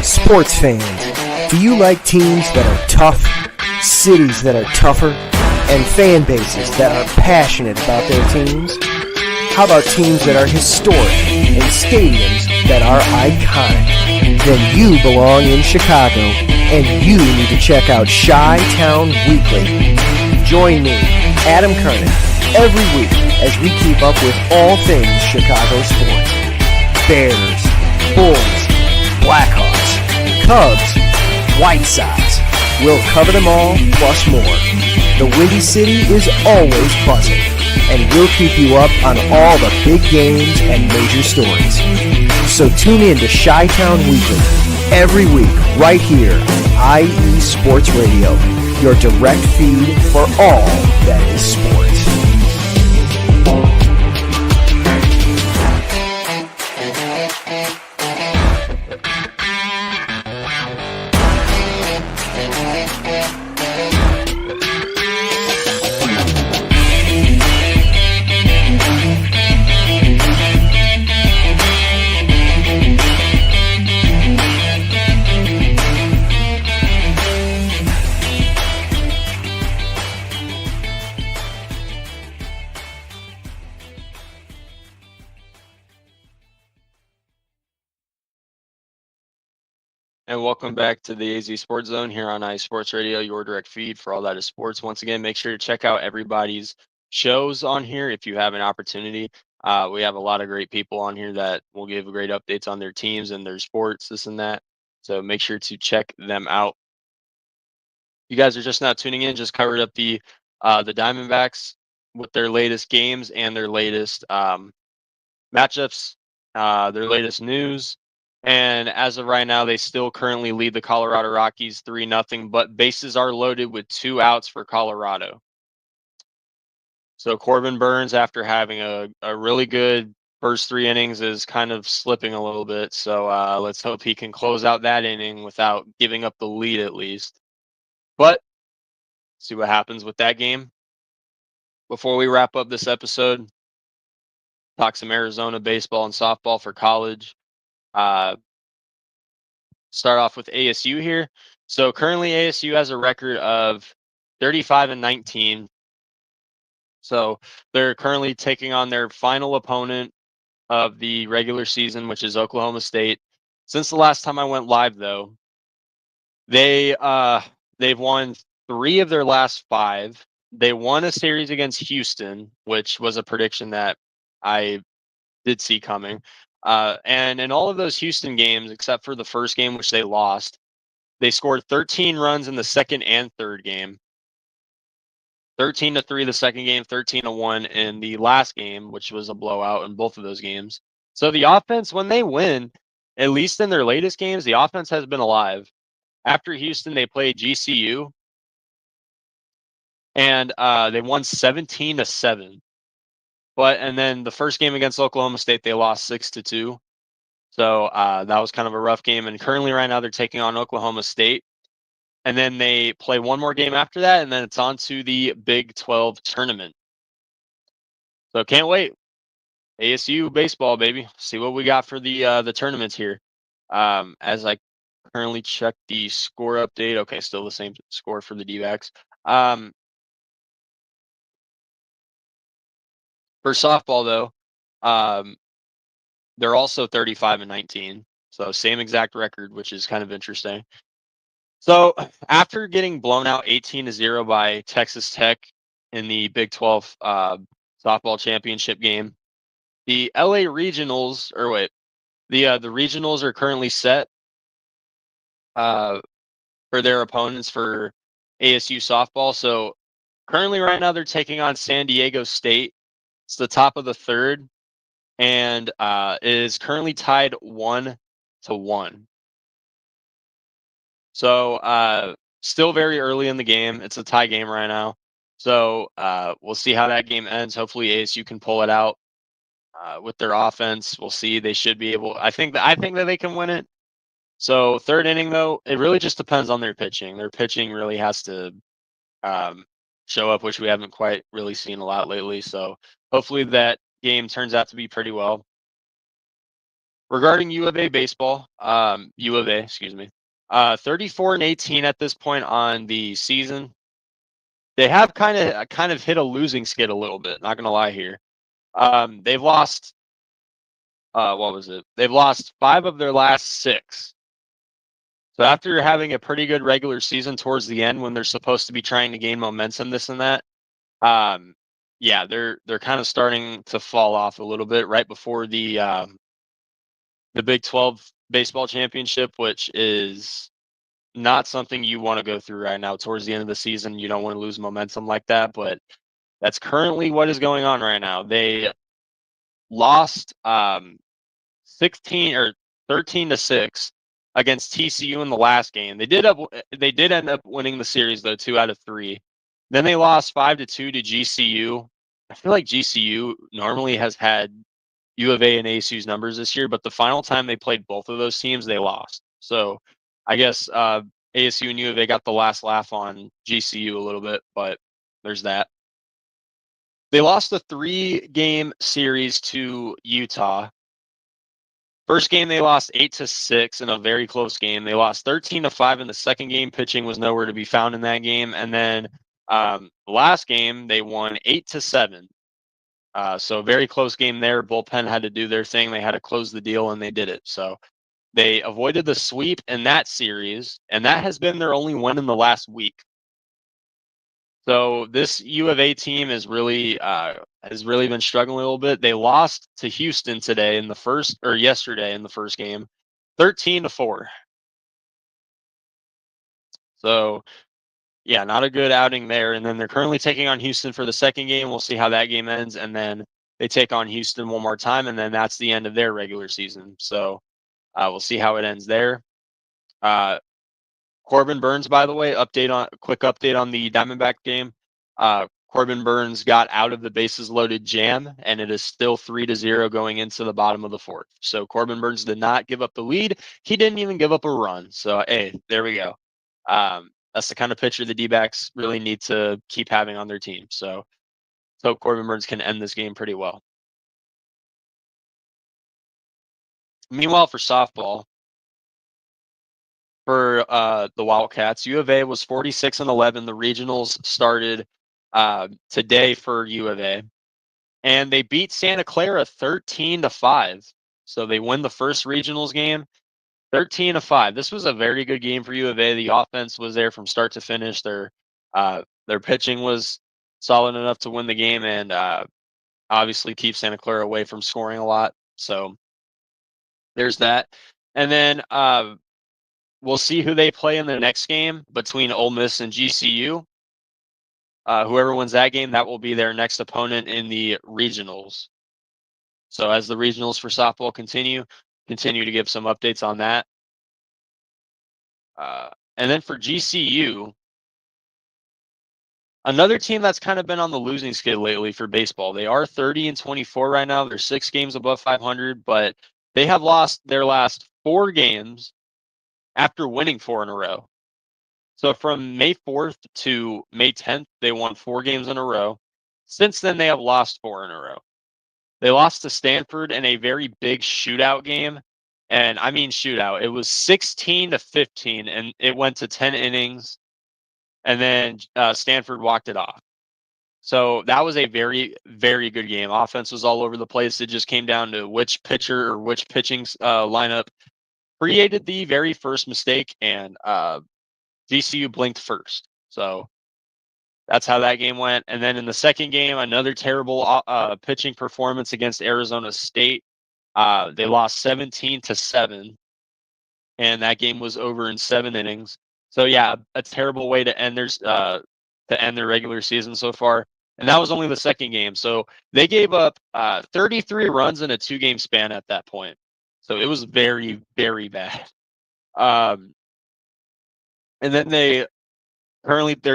Sports fans, do you like teams that are tough, cities that are tougher, and fan bases that are passionate about their teams? How about teams that are historic and stadiums that are iconic? Then you belong in Chicago, and you need to check out Chi-Town Weekly. Join me, Adam Kernan, every week as we keep up with all things Chicago sports. Bears, Bulls, Blackhawks, Cubs, White Sox. We'll cover them all, plus more. The Windy City is always buzzing, and we'll keep you up on all the big games and major stories. So tune in to Chi-Town Weekly every week right here on IE Sports Radio, your direct feed for all that is sports. And welcome back to the AZ Sports Zone here on IE Sports Radio, your direct feed for all that is sports. Once again, make sure to check out everybody's shows on here if you have an opportunity. We have a lot of great people on here that will give great updates on their teams and their sports, this and that. So make sure to check them out. You guys are just now tuning in, just covered up the Diamondbacks with their latest games and their latest matchups, their latest news. And as of right now, they still currently lead the Colorado Rockies 3-0, but bases are loaded with 2 outs for Colorado. So Corbin Burns, after having a really good first 3 innings, is kind of slipping a little bit. So let's hope he can close out that inning without giving up the lead at least. But see what happens with that game. Before we wrap up this episode, talk some Arizona baseball and softball for college. Start off with ASU here. So currently ASU has a record of 35-19. So they're currently taking on their final opponent of the regular season, which is Oklahoma State. Since the last time I went live, though, they've won 3 of their last 5. They won a series against Houston, which was a prediction that I did see coming. And in all of those Houston games, except for the first game, which they lost, they scored 13 runs in the second and third game. 13-3 the second game, 13-1 in the last game, which was a blowout in both of those games. So the offense, when they win, at least in their latest games, the offense has been alive. After Houston, they played GCU, and they won 17-7. And then the first game against Oklahoma State, they lost 6-2. So that was kind of a rough game. And currently right now they're taking on Oklahoma State. And then they play one more game after that, and then it's on to the Big 12 tournament. So can't wait. ASU baseball, baby. See what we got for the tournaments here. As I currently check the score update. Okay, still the same score for the D-backs. For softball, though, they're also 35-19. So same exact record, which is kind of interesting. So after getting blown out 18-0 by Texas Tech in the Big 12 softball championship game, the LA Regionals, the Regionals are currently set for their opponents for ASU softball. So currently right now they're taking on San Diego State It's the top of the third, and is currently tied 1-1. So still very early in the game. It's a tie game right now. So we'll see how that game ends. Hopefully ASU can pull it out with their offense. We'll see. They should be able. I think that they can win it. So third inning though, it really just depends on their pitching. Their pitching really has to show up, which we haven't quite really seen a lot lately. So hopefully that game turns out to be pretty well. Regarding U of A baseball, U of A, excuse me, 34-18 at this point on the season. They have kind of hit a losing skid a little bit. Not gonna lie here. They've lost. What was it? They've lost 5 of their last 6. So after having a pretty good regular season towards the end, when they're supposed to be trying to gain momentum, this and that, yeah, they're kind of starting to fall off a little bit right before the Big 12 baseball championship, which is not something you want to go through right now. Towards the end of the season, you don't want to lose momentum like that, but that's currently what is going on right now. They lost 16 or 13-6 against TCU in the last game. They did end up winning the series though, 2 out of 3. Then they lost 5-2 to GCU. I feel like GCU normally has had U of A and ASU's numbers this year, but the final time they played both of those teams, they lost. So I guess ASU and U of A got the last laugh on GCU a little bit, but there's that. They lost a 3-game series to Utah. First game they lost 8-6 in a very close game. They lost 13-5 in the second game. Pitching was nowhere to be found in that game. And then the last game they won 8-7. So very close game there. Bullpen had to do their thing. They had to close the deal, and they did it. So they avoided the sweep in that series, and that has been their only win in the last week. So this U of A team has really been struggling a little bit. They lost to Houston yesterday in the first game, 13-4. So yeah, not a good outing there. And then they're currently taking on Houston for the second game. We'll see how that game ends, and then they take on Houston one more time, and then that's the end of their regular season. So we'll see how it ends there. Corbin Burns, by the way, quick update on the Diamondback game. Corbin Burns got out of the bases loaded jam, and it is still 3-0 going into the bottom of the 4th. So Corbin Burns did not give up the lead. He didn't even give up a run. So hey, there we go. That's the kind of pitcher the D-backs really need to keep having on their team. So hope Corbin Burns can end this game pretty well. Meanwhile, for softball, for the Wildcats, U of A was 46-11. The regionals started today for U of A, and they beat Santa Clara 13-5. So they win the first regionals game 13-5. This was a very good game for U of A. The offense was there from start to finish. Their pitching was solid enough to win the game, and obviously keep Santa Clara away from scoring a lot. So there's that. And then we'll see who they play in the next game between Ole Miss and GCU. Whoever wins that game, that will be their next opponent in the regionals. So as the regionals for softball continue to give some updates on that. And then for GCU, another team that's kind of been on the losing skid lately for baseball. They are 30-24 right now. They're 6 games above 500, but they have lost their last 4 games after winning 4 in a row. So from May 4th to May 10th, they won 4 games in a row. Since then, they have lost 4 in a row. They lost to Stanford in a very big shootout game. And I mean shootout. It was 16-15, and it went to 10 innings. And then Stanford walked it off. So that was a very, very good game. Offense was all over the place. It just came down to which pitcher or which pitching lineup created the very first mistake, and GCU blinked first. So that's how that game went. And then in the second game, another terrible pitching performance against Arizona State. They lost 17-7, and that game was over in 7 innings. So yeah, a terrible way to end their regular season so far. And that was only the second game. So they gave up 33 runs in a 2-game span at that point. So it was very, very bad. And then they're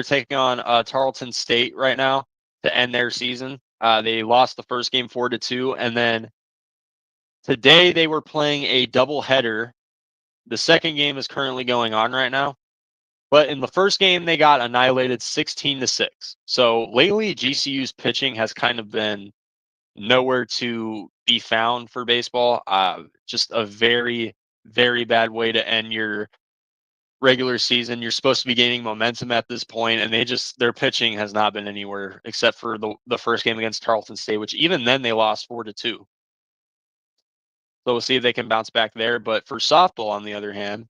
taking on Tarleton State right now to end their season. They lost the first game 4-2, and then today they were playing a doubleheader. The second game is currently going on right now. But in the first game, they got annihilated 16-6. So lately, GCU's pitching has kind of been nowhere to be found for baseball. Just a very, very bad way to end your regular season. You're supposed to be gaining momentum at this point, and their pitching has not been anywhere except for the first game against Tarleton State, which even then they lost 4-2. So we'll see if they can bounce back there. But for softball, on the other hand,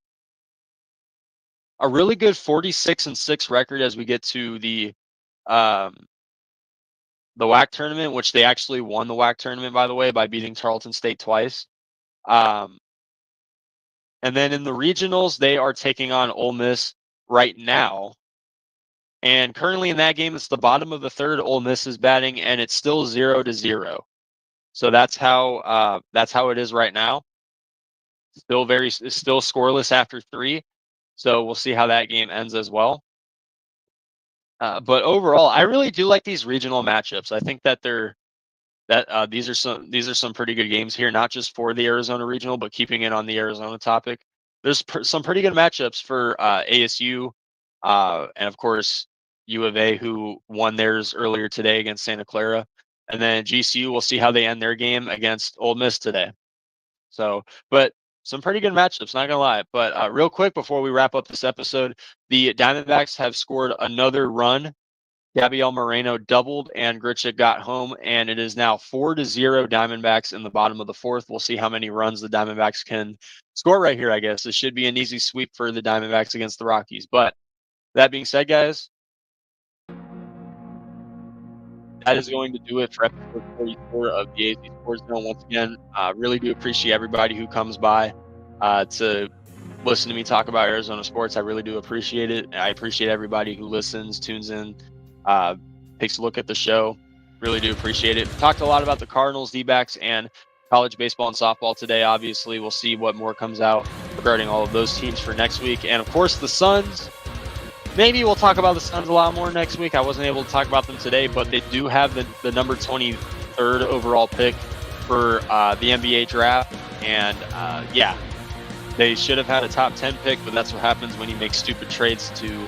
a really good 46-6 record as we get to the WAC tournament, which they actually won the WAC tournament, by the way, by beating Tarleton State twice. And then in the regionals, they are taking on Ole Miss right now. And currently in that game, it's the bottom of the third. Ole Miss is batting, and it's still 0-0. So that's how it is right now. Still scoreless after 3. So we'll see how that game ends as well. But overall, I really do like these regional matchups. I think that these are some pretty good games here, not just for the Arizona regional, but keeping it on the Arizona topic. There's some pretty good matchups for ASU, and of course U of A, who won theirs earlier today against Santa Clara, and then GCU. We'll see how they end their game against Ole Miss today. So, but some pretty good matchups, not gonna lie. But real quick before we wrap up this episode, the Diamondbacks have scored another run. Gabriel Moreno doubled, and Gritchick got home, and it is now 4-0 Diamondbacks in the bottom of the fourth. We'll see how many runs the Diamondbacks can score right here, I guess. This should be an easy sweep for the Diamondbacks against the Rockies. But that being said, guys, that is going to do it for episode 44 of the AZ Sports Zone. Once again, really do appreciate everybody who comes by to listen to me talk about Arizona sports. I really do appreciate it. I appreciate everybody who listens, tunes in, takes a look at the show. Really do appreciate it. Talked a lot about the Cardinals, D-backs, and college baseball and softball today. Obviously, we'll see what more comes out regarding all of those teams for next week. And, of course, the Suns. Maybe we'll talk about the Suns a lot more next week. I wasn't able to talk about them today, but they do have the number 23rd overall pick for the NBA draft. And, yeah, they should have had a top 10 pick, but that's what happens when you make stupid trades to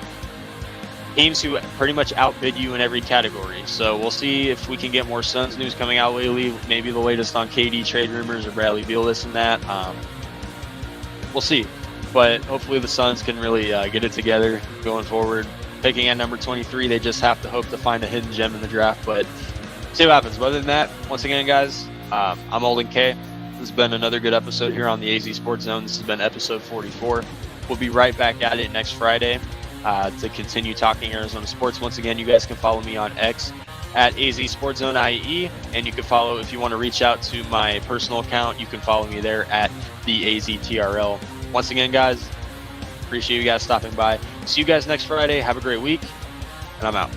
teams who pretty much outbid you in every category. So we'll see if we can get more Suns news coming out lately. Maybe the latest on KD trade rumors or Bradley Beal, this and that. We'll see. But hopefully the Suns can really get it together going forward. Picking at number 23, they just have to hope to find a hidden gem in the draft. But see what happens. But other than that, once again, guys, I'm Alden K. This has been another good episode here on the AZ Sports Zone. This has been episode 44. We'll be right back at it next Friday to continue talking Arizona sports. Once again, you guys can follow me on X at AZ Sports Zone IE, and you can follow, if you want to reach out to my personal account, you can follow me there at the AZTRL. Once again, guys, appreciate you guys stopping by. See you guys next Friday. Have a great week, and I'm out.